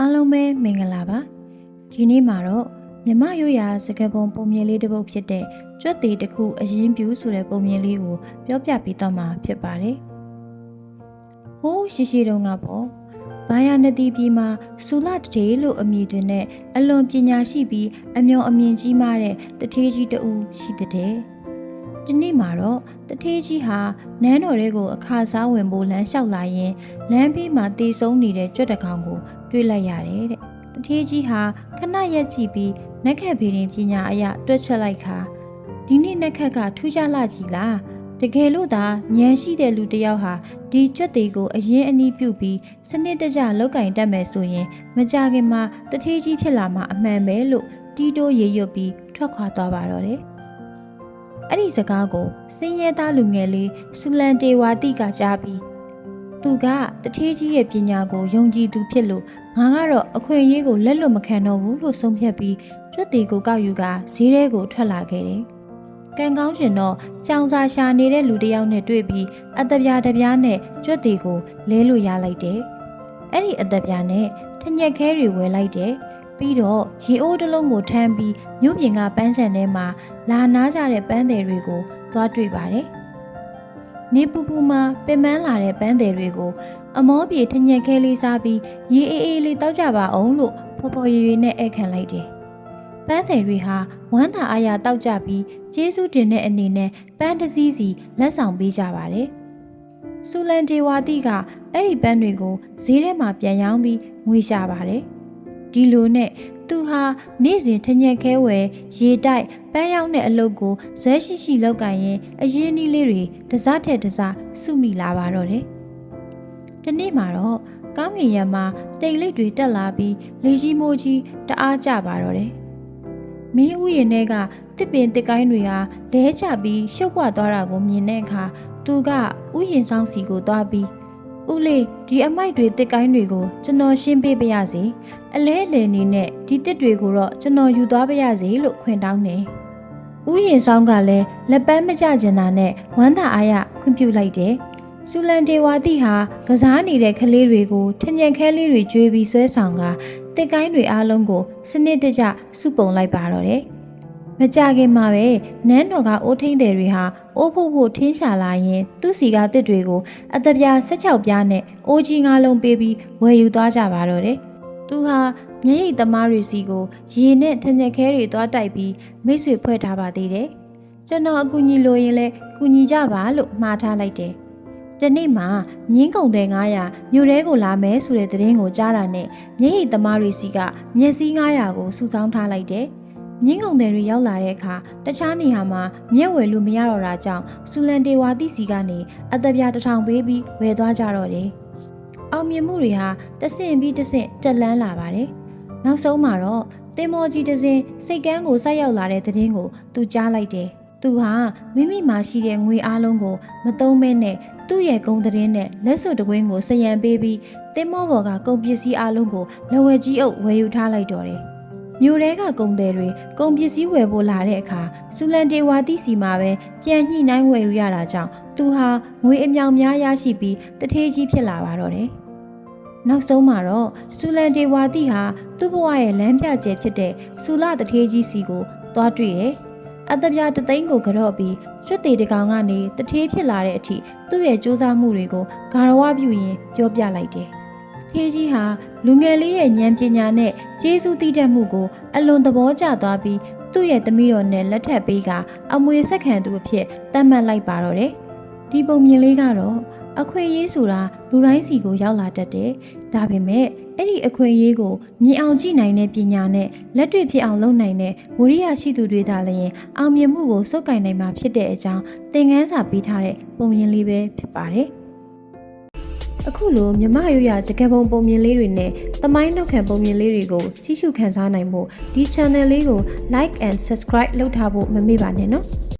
အားလုံးပဲမင်္ဂလာပါဒီနေ့မှာတော့မြမရိုးရာစကားပုံပုံမြင်လေးတစ်ပုဒ်ဖြစ်တဲ့ကြွက်သေးတစ်ခုအရင်ပြူဆိုတဲ့ပုံမြင်လေးကိုပြောပြပေးတော့မှာဖြစ်ပါတယ်ဟိုးရှိတုန်းကပေါ့ဘာယာနဒီပြည်မှာဆူလတထေလို့အမည်တွင်နဲ့အလွန်ပညာရှိပြီးအမျော်အမြင်ကြီးမားတဲ့တထေးကြီးတဦးရှိတဲ့ဒီနေ့မှာတော့တထေးကြီးဟာနန်းတော်တွေကိုအခါစားဝင်ဖို့လမ်းလျှောက်လာရင်လမ်းဘေးမှာတေဆုံးနေတဲ့ကြွက်တကောင်ကိုတွေ့လိုက်ရတယ်တဲ့တထေးကြီးဟာခဏရက်ကြည့်ပြီးနက်ခတ်ဖေရင်ပညာအရတွက်ချက်လိုက်ခါဒီနေ့နက်ခတ်ကထူးခြားလာကြီးလားတကယ်လို့သာဉာဏ်ရှိတဲ့လူတစ်ယောက်ဟာဒီကြွက်တွေကိုအရင်အနည်းပြုတ်ပြီးစနစ်တကျလောက်ကင်တတ်မယ်ဆိုရင်မကြခင်မှာတထေးကြီးဖြစ်လာမှာအမှန်ပဲလို့တီးတိုးရေရွတ်ပြီးထွက်ခွာသွားပါတော့တယ်အဲ့ဒီစကားကိုစင်းရဲသားလူငယ်လေးဆူလန်တေဝါတိကကြားပြီးသူကတထေးကြီးရဲ့ပညာကိုယုံကြည်သူဖြစ်လို့ငါကတော့အခွင့်အရေးကိုလက်လွတ်မခံတော့ဘူးလို့ဆုံးဖြတ်ပြီးကြွက်တွေကိုကောက်ယူကဈေးထဲကိုထွက်လာခဲ့တယ်။ကံကောင်းကျင်တော့ကြောင်စာရှာနေတဲ့လူတစ်ယောက်နဲ့တွေ့ပြီးအသက်ပြားတစ်ပြားနဲ့ကြွက်တွေကိုလဲလို့ရလိုက်တယ်။အဲ့ဒီအသက်ပြားနဲ့ထညက်ခဲတွေဝယ်လိုက်တယ်။ပြီးတော့ရေအိုးတစ်လုံးကိုထမ်းပြီးမြို့ပြင်ကပန်းခြံထဲမှာလာနားကြတဲ့ပန်းသည်တွေကိုသွားတွေ့ပါတယ်။နေပူပူမှာပင်ပန်းလာတဲ့ပန်းသည်တွေကိုအမောပြေထညက်ခဲလေးစားပြီးရေအေးအေးလေးတောက်ကြပါအောင်လို့ဖော်ဖော်ရွရွနဲ့ဧကန်လိုက်တယ်။ပန်းသည်တွေဟာဝမ်းသာအားရတောက်ကြပြီးကျေးဇူးတင်တဲ့အနေနဲ့ပန်းတစ်စီးစီလက်ဆောင်ပေးကြပါတယ်။ဆူလန်တေဝါတိကအဲ့ဒီပန်းတွေကိုဈေးထဲမှာပြန်ရောင်းပြီးငွေရှာပါတယ်။ဒီလိုနဲ့သူဟာနေ့စဉ်ထညက်ခဲဝယ်ရေတိုက်ပန်းရောက်တဲ့အလုပ်ကိုဇွဲရှိရှိလောက်ကင်ရင်အရင်းနှီးလေးတွေတစားထက်တစားစုမိလာပါတော့တယ်။ဒီနေ့မှာတော့ကောင်းကင်ရံမှာတိမ်လိပ်တွေတက်လာပြီးလေကြီးမိုးကြီးတအားကြပါတော့တယ်။မင်းဥယျာဉ်ထဲကတစ်ပင်တစ်ကိုင်းတွေဟာလဲချပြီးရှုပ်ပွားသွားတာကိုမြင်တဲ့အခါသူကဥယျာဉ်ဆောင်စီကိုသွားပြီးဦးလေးဒီအမိုက်တွေတစ်ကိုင်းတွေကိုကျွန်တော်ရှင်းပေးပါရစေအလဲအလဲနေနဲ့ဒီတစ်တွေကိုတော့ကျွန်တော်ယူသွားပါရစေလို့ခွင့်တောင်းတယ်ဥယျာဉ်ဆောင်ကလည်းလက်ပန်းမကျကျင်တာနဲ့ဝမ်းသာအားရခွင့်ပြုလိုက်တယ်ဆူလန်တေဝါတိဟာကစားနေတဲ့ကလေးတွေကိုထညံခဲလေးတွေကျွေးပြီးဆွဲဆောင်ကတစ်ကိုင်းတွေအားလုံးကိုစနစ်တကျစုပုံလိုက်ပါတော့တယ်မကြခင်မှာပဲနန်းတော်ကအိုးထိန်တယ်တွေဟာအိုးဖုတ်ဖို့ထင်းရှာလာရင်သူ့စီကတစ်တွေကိုအသက်ပြား16ပြားနဲ့အိုးကြီး9လုံးပေးပြီးဝယ်ယူသွားကြပါတော့တယ်။သူဟာမျက်ရည်သမားတွေစီကိုရေနဲ့ထညက်ခဲတွေသွားတိုက်ပြီးမိတ်ဆွေဖွဲ့ထားပါသေးတယ်။ကျွန်တော်အကူညီလိုရင်လည်းကူညီကြပါလို့မှားထားလိုက်တယ်။ဒီနေ့မှာမြင်းကုံတဲ့900မြို့ထဲကိုလာမယ်ဆိုတဲ့သတင်းကိုကြားတာနဲ့မျက်ရည်သမားတွေစီကမျက်စိ900ကိုစုဆောင်းထားလိုက်တယ်။မြင်းကုံတွေရောက်လာတဲ့အခါတခြားနေရာမှာမြက်ဝယ်လို့မရတော့တာကြောင့်ဆူလန်တေဝါတိစီကနေအသက်ပြား1000ပေးပြီးဝယ်သွားကြတော့တယ်။အောင်မြင်မှုတွေဟာတဆင့်ပြီးတဆင့်တက်လန်းလာပါတယ်။နောက်ဆုံးမှာတော့တင်မော်ကြီးတစ်စင်းစိတ်ကန်းကိုဆိုက်ရောက်လာတဲ့သတင်းကိုသူကြားလိုက်တယ်။သူဟာမိမိမှာရှိတဲ့ငွေအားလုံးကိုမသုံးမဲနဲ့သူ့ရဲ့ဂုံသတင်းနဲ့လက်စွပ်တကွင်းကိုစရံပေးပြီးတင်မော်ဘော်ကကုန်ပစ္စည်းအားလုံးကိုလက်ဝဲကြီးအုပ်ဝယ်ယူထားလိုက်တော့တယ်။မြို့ထဲကကုန်သည်တွေကုန်ပစ္စည်းဝယ်ဖို့လာတဲ့အခါဆူလန်တေဝါတိစီမှာပဲပြန်ညှိနှိုင်းဝယ်ယူရတာကြောင့်သူဟာငွေအမြောင်များရရှိပြီးတထေးကြီးဖြစ်လာပါတော့တယ်။နောက်ဆုံးမှာတော့ဆူလန်တေဝါတိဟာသူ့ဘဝရဲ့လမ်းပြကျဲဖြစ်တဲ့ဆူလတထေးကြီးစီကိုသွားတွေ့တယ်။အသက်ပြား3သိန်းကိုကြော့ပြီးရွှတ်သေးတကောင်ကနေတထေးဖြစ်လာတဲ့အထိသူ့ရဲ့စူးစမ်းမှုတွေကိုဂါရဝပြုရင်ပြောပြလိုက်တယ်။ထေးကြီးဟာလူငယ်လေးရဲ့ဉာဏ်ပညာနဲ့ကျေးဇူးတည်တတ်မှုကိုအလွန်သဘောကျသွားပြီးသူ့ရဲ့သမီးတော်နဲ့လက်ထပ်ပေးကအမွေဆက်ခံသူအဖြစ်သတ်မှတ်လိုက်ပါတော့တယ်။ဒီပုံမြင်လေးကတော့အခွင့်အရေးဆိုတာလူတိုင်းစီကိုရောက်လာတတ်တယ်။ဒါပေမဲ့အဲ့ဒီအခွင့်အရေးကိုမြင်အောင်ကြည့်နိုင်တဲ့ပညာနဲ့လက်တွေ့ဖြစ်အောင်လုပ်နိုင်တဲ့ဝိရိယရှိသူတွေသာလျှင်အောင်မြင်မှုကိုစုပ်ကိုင်နိုင်မှာဖြစ်တဲ့အကြောင်းသင်ခန်းစာပေးထားတဲ့ပုံမြင်လေးပဲဖြစ်ပါတယ်။အခုလိုမြမရိုးရာစကားပုံပုံမြင်လေးတွေနဲ့သမိုင်းနောက်ခံပုံမြင်လေးတွေကိုကြည့်ရှုခန်းစားနိုင်ဖို့ဒီ channel လေးကို like and subscribe လုပ်ထားဖို့မမေ့ပါနဲ့နော်